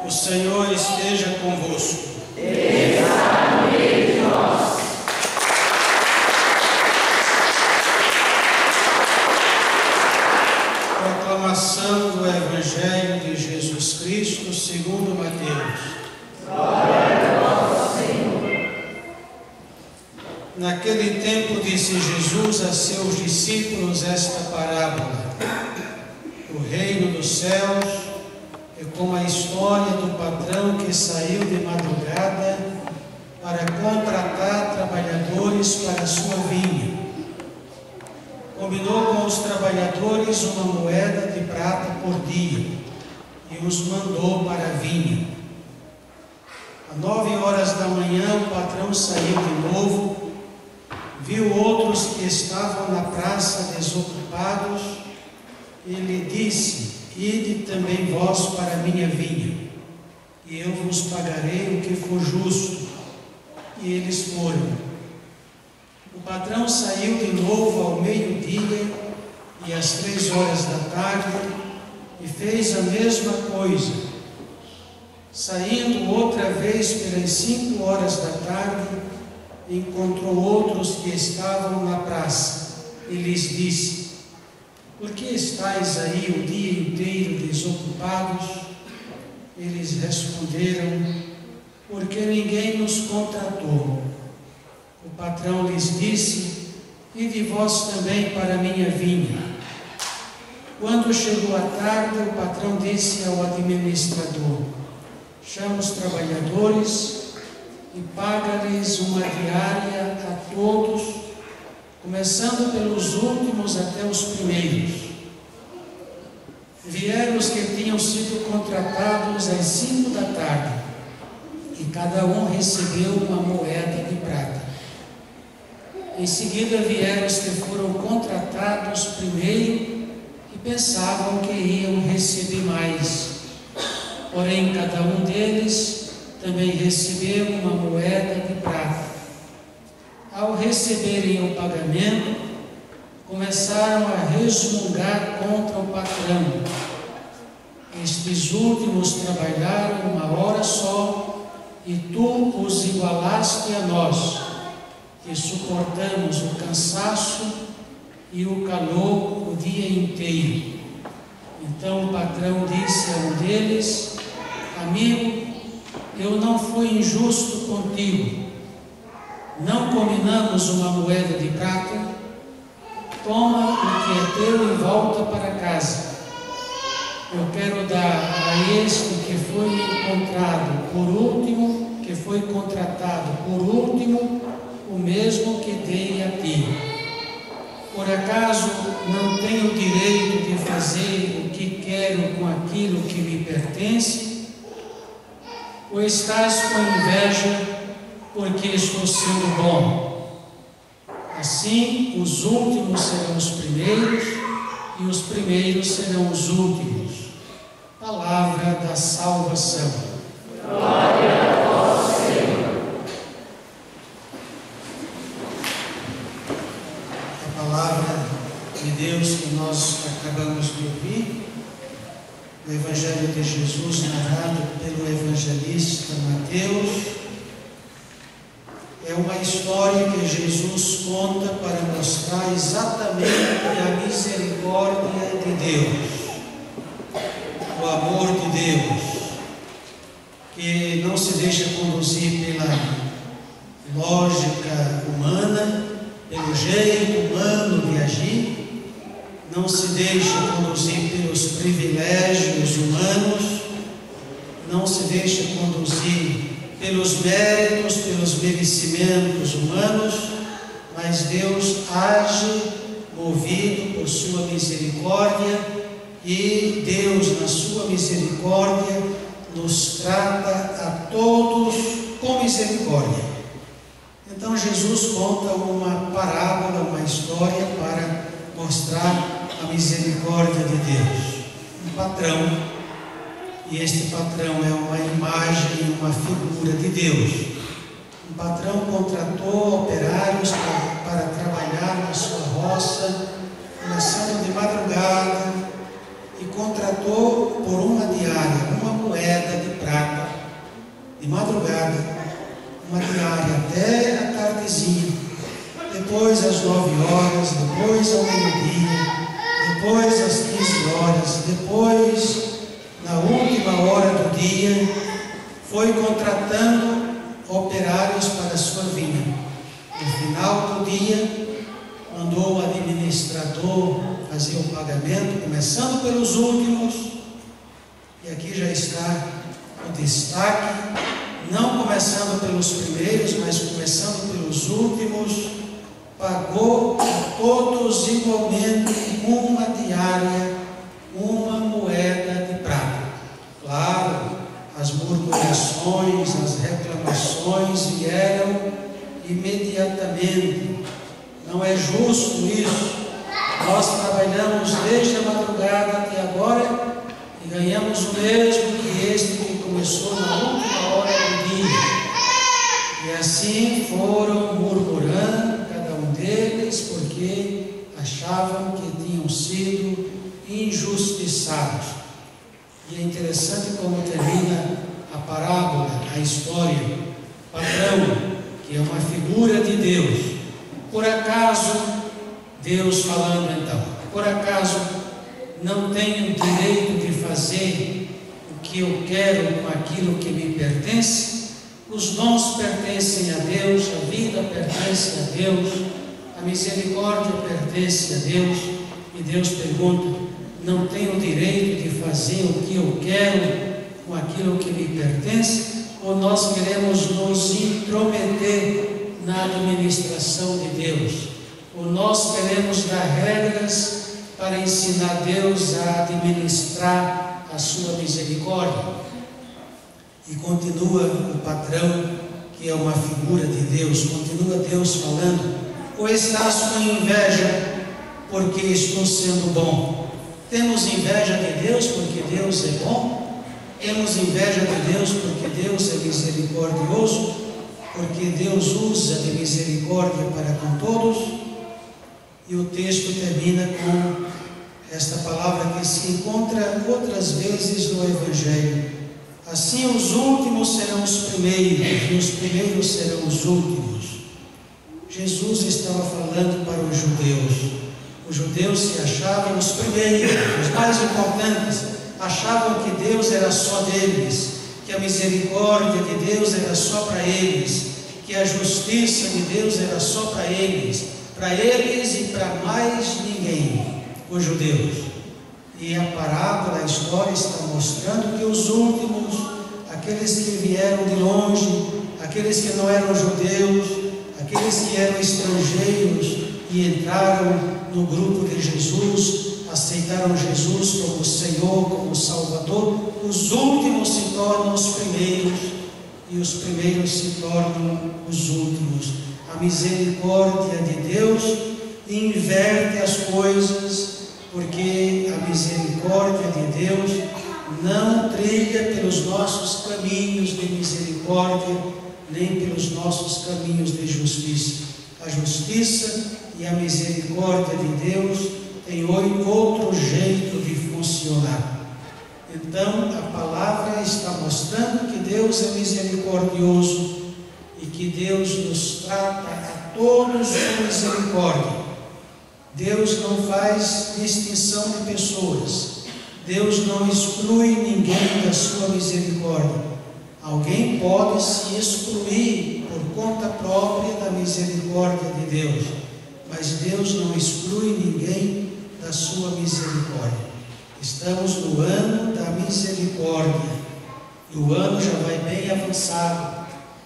O Senhor esteja convosco. Ele está no meio de nós. Proclamação do Evangelho de Jesus Cristo segundo Mateus. Glória a vós, Senhor. Naquele tempo disse Jesus a seus discípulos esta parábola: O reino dos céus é como a história do patrão que saiu de madrugada para contratar trabalhadores para a sua vinha. Combinou com os trabalhadores uma moeda de prata por dia e os mandou para a vinha. Às 9h da manhã o patrão saiu de novo, viu outros que estavam na praça desocupados e lhe disse: Ide também vós para a minha vinha, e eu vos pagarei o que for justo. E eles foram. O patrão saiu de novo ao meio-dia e às 3h da tarde e fez a mesma coisa. Saindo outra vez pelas 5h da tarde, encontrou outros que estavam na praça e lhes disse: Por que estáis aí o dia inteiro desocupados? Eles responderam: Porque ninguém nos contratou. O patrão lhes disse: Ide vós também para a minha vinha. Quando chegou a tarde, o patrão disse ao administrador: Chama os trabalhadores e paga-lhes uma diária a todos, começando pelos últimos até os primeiros. Vieram os que tinham sido contratados às 5 da tarde, e cada um recebeu uma moeda de prata. Em seguida vieram os que foram contratados primeiro e pensavam que iam receber mais. Porém, cada um deles também recebeu uma moeda de prata. Ao receberem o pagamento, começaram a resmungar contra o patrão. Estes últimos trabalharam 1 hora só, e tu os igualaste a nós, que suportamos o cansaço e o calor o dia inteiro. Então o patrão disse a um deles: Amigo, eu não fui injusto contigo. Não combinamos uma moeda de prata? Toma o que é teu e volta para casa. Eu quero dar a este que foi encontrado por último, que foi contratado por último, o mesmo que dei a ti. Por acaso não tenho o direito de fazer o que quero com aquilo que me pertence? Ou estás com inveja porque estou sendo bom? Assim, os últimos serão os primeiros e os primeiros serão os últimos. Palavra da salvação. Glória a vós, Senhor. A palavra de Deus que nós acabamos de ouvir, o Evangelho de Jesus narrado pelo evangelista Mateus, é uma história que Jesus conta para mostrar exatamente a misericórdia de Deus, o amor de Deus, que não se deixa conduzir pela lógica humana, pelo jeito humano de agir, não se deixa conduzir pelos privilégios humanos, não se deixa conduzir pelos méritos, pelos merecimentos humanos, mas Deus age movido por sua misericórdia, e Deus, na sua misericórdia, nos trata a todos com misericórdia. Então Jesus conta uma parábola, uma história para mostrar a misericórdia de Deus. Um patrão, e este patrão é uma imagem, uma figura de Deus. Um patrão contratou operários para trabalhar na sua roça, começando de madrugada, e contratou por uma diária, uma moeda de prata. madrugada, uma diária até a tardezinha, depois às 9 horas, depois ao meio-dia, depois às 15 horas, depois, na última hora do dia, foi contratando operários para a sua vinha. No final do dia, mandou o administrador fazer o pagamento, começando pelos últimos, e aqui já está o destaque, não começando pelos primeiros, mas começando pelos últimos, pagou a todos igualmente uma diária, uma moeda de prata. Claro, as murmurações, as reclamações vieram imediatamente. Não é justo isso. Nós trabalhamos desde a madrugada até agora e ganhamos o mesmo que este que começou na última hora do dia. E assim foram murmurando, cada um deles, porque achavam que tinham sido injustiçados. E é interessante como termina a parábola, a história. Patrão, que é uma figura de Deus. Por acaso, Deus falando então, por acaso não tenho direito de fazer o que eu quero com aquilo que me pertence? Os dons pertencem a Deus, a vida pertence a Deus, a misericórdia pertence a Deus, e Deus pergunta, não tenho direito de fazer o que eu quero com aquilo que me pertence? Ou nós queremos nos intrometer na administração de Deus? Ou nós queremos dar regras para ensinar Deus a administrar a sua misericórdia? E continua o patrão, que é uma figura de Deus, continua Deus falando, ou estás com inveja porque estou sendo bom? Temos inveja de Deus porque Deus é bom? Temos inveja de Deus porque Deus é misericordioso? Porque Deus usa de misericórdia para com todos? E o texto termina com esta palavra que se encontra outras vezes no Evangelho. Assim os últimos serão os primeiros, e os primeiros serão os últimos. Jesus estava falando para os judeus. Os judeus se achavam os primeiros, os mais importantes, achavam que Deus era só deles, que a misericórdia de Deus era só para eles, que a justiça de Deus era só para eles e para mais ninguém, os judeus. E a parábola, a história está mostrando que os últimos, aqueles que vieram de longe, aqueles que não eram judeus, aqueles que eram estrangeiros e entraram no grupo de Jesus, aceitaram Jesus como Senhor, como Salvador, os últimos se tornam os primeiros e os primeiros se tornam os últimos. A misericórdia de Deus inverte as coisas, porque a misericórdia de Deus não trilha pelos nossos caminhos de misericórdia, nem pelos nossos caminhos de justiça. A justiça e a misericórdia de Deus têm outro jeito de funcionar. Então, a palavra está mostrando que Deus é misericordioso e que Deus nos trata a todos com misericórdia. Deus não faz distinção de pessoas. Deus não exclui ninguém da sua misericórdia. Alguém pode se excluir por conta própria da misericórdia de Deus, mas Deus não exclui ninguém da sua misericórdia. Estamos no ano da misericórdia, e o ano já vai bem avançado.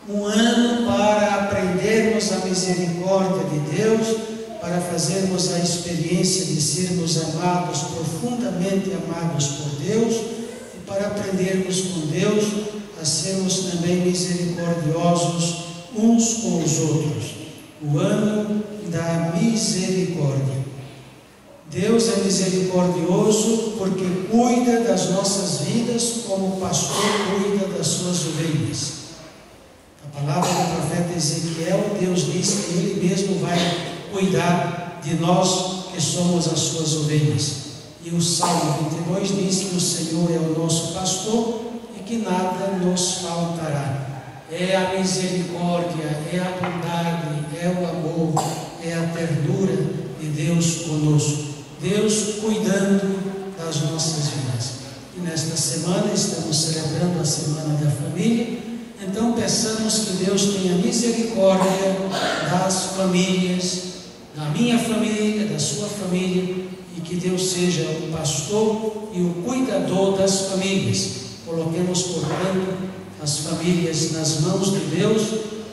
Um ano para aprendermos a misericórdia de Deus, para fazermos a experiência de sermos amados, profundamente amados por Deus, e para aprendermos com Deus a sermos também misericordiosos uns com os outros. O ano da misericórdia. Deus é misericordioso porque cuida das nossas vidas como o pastor cuida das suas ovelhas. A palavra do profeta Ezequiel, Deus diz que Ele mesmo vai cuidar de nós que somos as suas ovelhas. E o Salmo 22 diz que o Senhor é o nosso pastor e que nada nos faltará. é a misericórdia, é a bondade, é o amor, é a ternura de Deus conosco. Deus cuidando das nossas vidas. E nesta semana estamos celebrando a Semana da Família. Então peçamos que Deus tenha misericórdia das famílias, da minha família, da sua família, e que Deus seja o pastor e o cuidador das famílias. Coloquemos, portanto, as famílias nas mãos de Deus,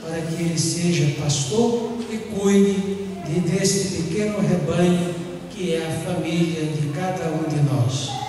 para que Ele seja pastor e cuide deste pequeno rebanho que é a família de cada um de nós.